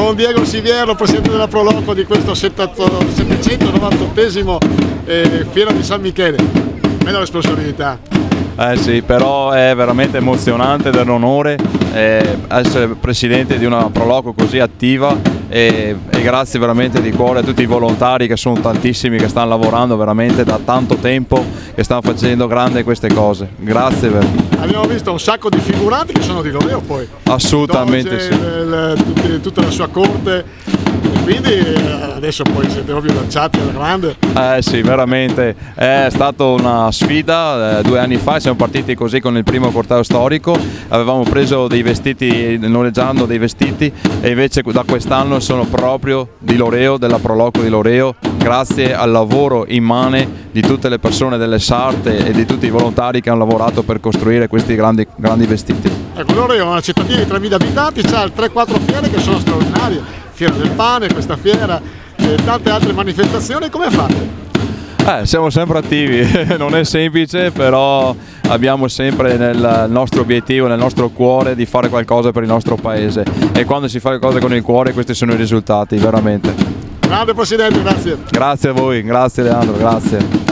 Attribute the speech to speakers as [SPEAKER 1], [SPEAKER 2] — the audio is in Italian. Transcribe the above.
[SPEAKER 1] con Diego Siviero, presidente della Proloco di questo 798esimo Fiera di San Michele. Bella responsabilità.
[SPEAKER 2] Sì, però è veramente emozionante ed è un onore essere presidente di una Proloco così attiva e grazie veramente di cuore a tutti i volontari, che sono tantissimi, che stanno lavorando veramente da tanto tempo, che stanno facendo grandi queste cose. Grazie.
[SPEAKER 1] Abbiamo visto un sacco di figuranti che sono di Loreo poi.
[SPEAKER 2] Assolutamente sì.
[SPEAKER 1] Tutta la sua corte. Quindi adesso poi siete proprio lanciati alla grande.
[SPEAKER 2] Sì, veramente è stata una sfida. 2 anni fa siamo partiti così con il primo corteo storico, avevamo preso dei vestiti, noleggiando dei vestiti, e invece da quest'anno sono proprio di Loreo, della Proloco di Loreo, grazie al lavoro immane di tutte le persone delle Sarte e di tutti i volontari che hanno lavorato per costruire questi grandi vestiti.
[SPEAKER 1] Ecco, Loreo è una cittadina di 3.000 abitanti, c'ha 3-4 fiere che sono straordinarie. Fiera del Pane, questa fiera e tante altre manifestazioni. Come fate?
[SPEAKER 2] Siamo sempre attivi, non è semplice, però abbiamo sempre nel nostro obiettivo, nel nostro cuore, di fare qualcosa per il nostro paese, e quando si fa qualcosa con il cuore questi sono i risultati, veramente.
[SPEAKER 1] Grande Presidente, grazie.
[SPEAKER 2] Grazie a voi, grazie Leandro, grazie.